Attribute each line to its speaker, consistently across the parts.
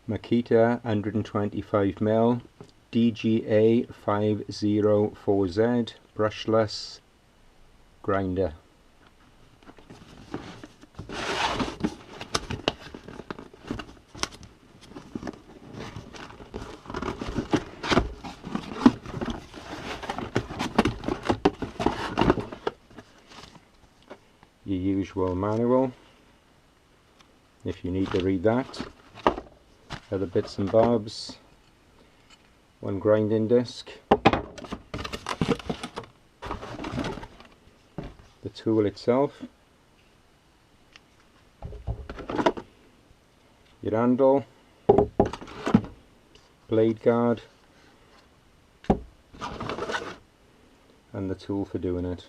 Speaker 1: Makita 125mm DGA504Z Brushless grinder. Your usual manual, if you need to read that. Other bits and bobs, one grinding disc, the tool itself, your handle, blade guard, and the tool for doing it.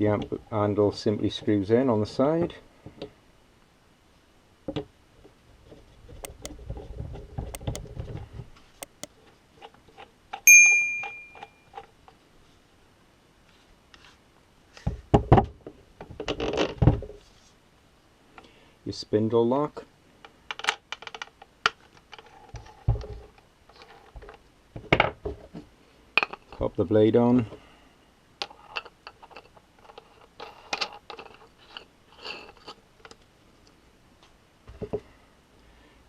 Speaker 1: The handle simply screws in on the side. Your spindle lock. Pop the blade on.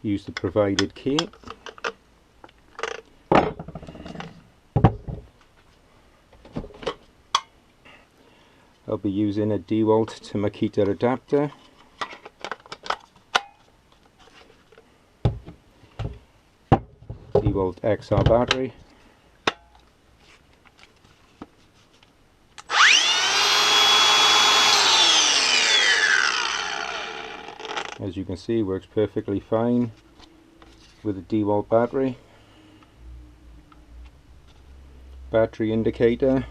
Speaker 1: Use the provided key. I'll be using a DeWalt to Makita adapter. DeWalt XR battery. As you can see, works perfectly fine with a DeWalt battery. Battery indicator.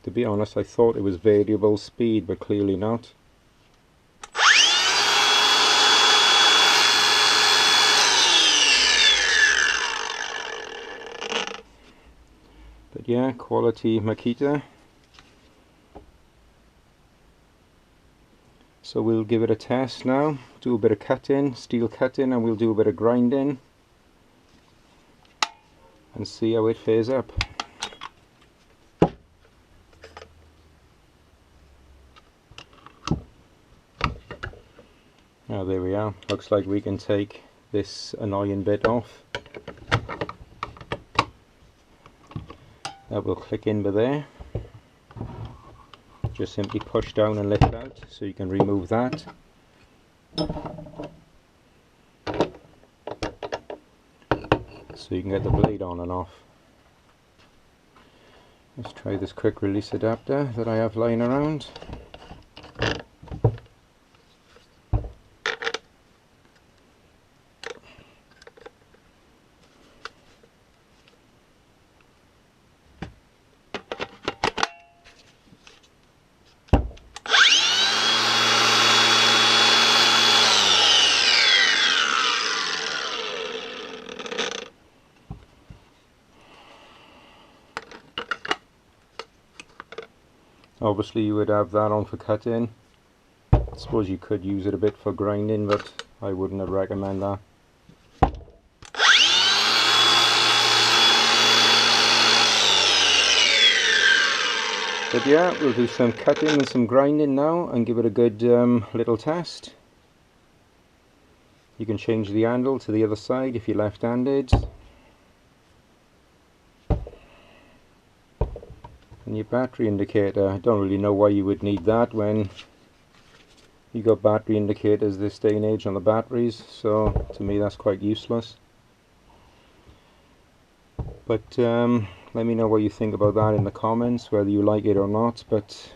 Speaker 1: To be honest, I thought it was variable speed, but clearly not. But yeah, quality Makita. So we'll give it a test now, do a bit of cutting, steel cutting, and we'll do a bit of grinding and see how it fares up. Now there we are, looks like we can take this annoying bit off. That will click in by there. Just simply push down and lift out, so you can remove that. So you can get the blade on and off. Let's try this quick release adapter that I have lying around. Obviously you would have that on for cutting. I suppose you could use it a bit for grinding, but I wouldn't recommend that. But yeah, we'll do some cutting and some grinding now and give it a good little test. You can change the handle to the other side if you're left-handed. And your battery indicator, I don't really know why you would need that when you got battery indicators this day and age on the batteries, so to me that's quite useless. But let me know what you think about that in the comments, whether you like it or not, but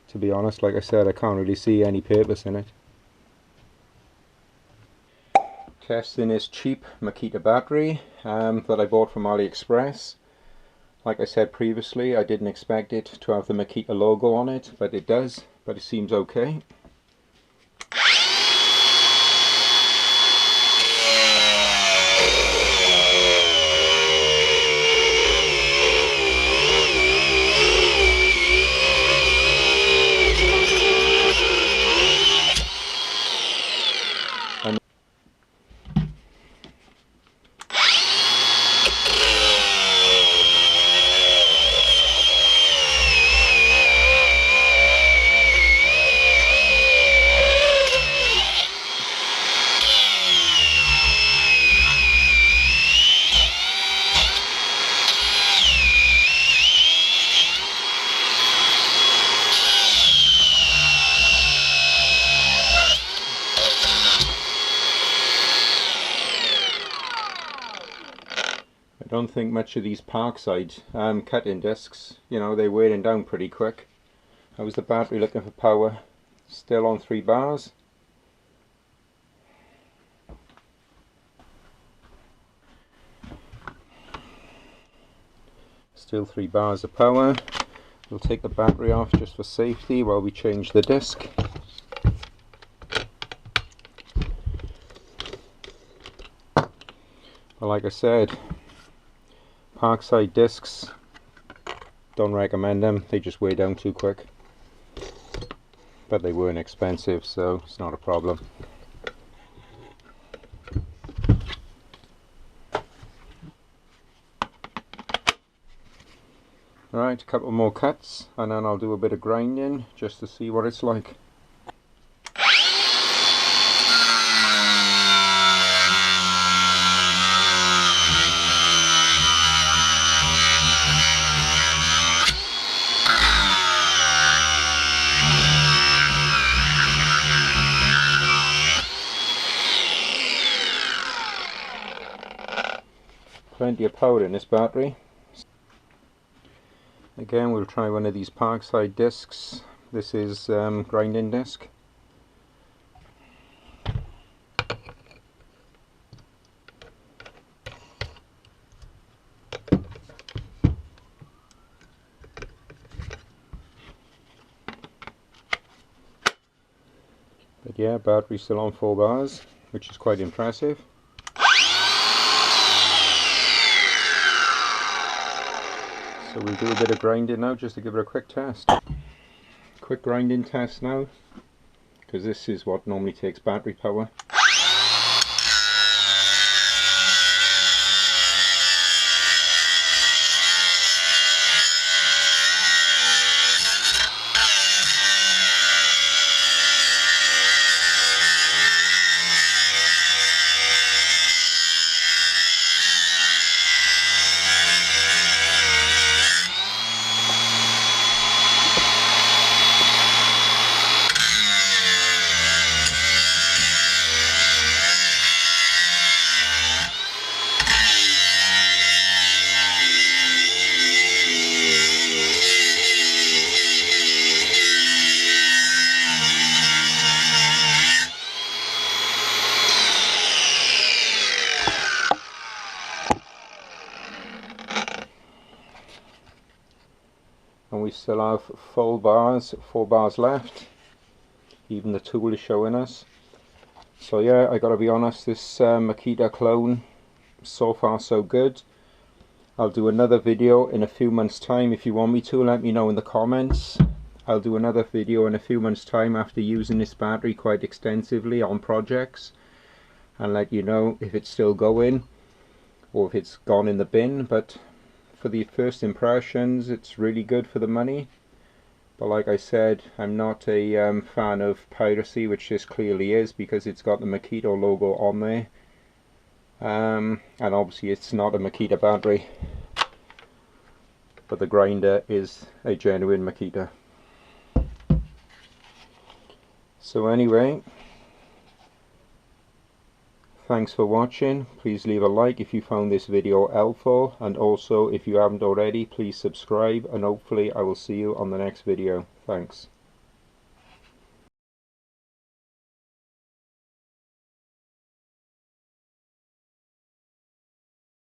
Speaker 1: to be honest, like I said, I can't really see any purpose in it. Testing this cheap Makita battery that I bought from AliExpress. Like I said previously, I didn't expect it to have the Makita logo on it, but it does, but it seems okay. don't think much of these Parkside cutting discs, you know, they're wearing down pretty quick. How's the battery looking for power? Still on 3 bars. Still 3 bars of power. We'll take the battery off just for safety while we change the disc. But like I said, Parkside discs, don't recommend them, they just wear down too quick. But they weren't expensive, so it's not a problem. Alright, a couple more cuts and then I'll do a bit of grinding just to see what it's like. Plenty of power in this battery. Again, we'll try one of these Parkside discs. This is grinding disc. But yeah, battery still on 4 bars, which is quite impressive. So we'll do a bit of grinding now just to give it a quick test. Quick grinding test now, because this is what normally takes battery power. And we still have full bars, 4 bars left. Even the tool is showing us. So yeah, I gotta be honest, this Makita clone, so far so good. I'll do another video in a few months time. If you want me to, let me know in the comments. I'll do another video in a few months time after using this battery quite extensively on projects, and let you know if it's still going or if it's gone in the bin. But for the first impressions, it's really good for the money. But like I said, I'm not a fan of piracy, which this clearly is because it's got the Makita logo on there. And obviously it's not a Makita battery, but the grinder is a genuine Makita. So anyway, thanks for watching. Please leave a like if you found this video helpful, and also if you haven't already, please subscribe, and hopefully I will see you on the next video. Thanks.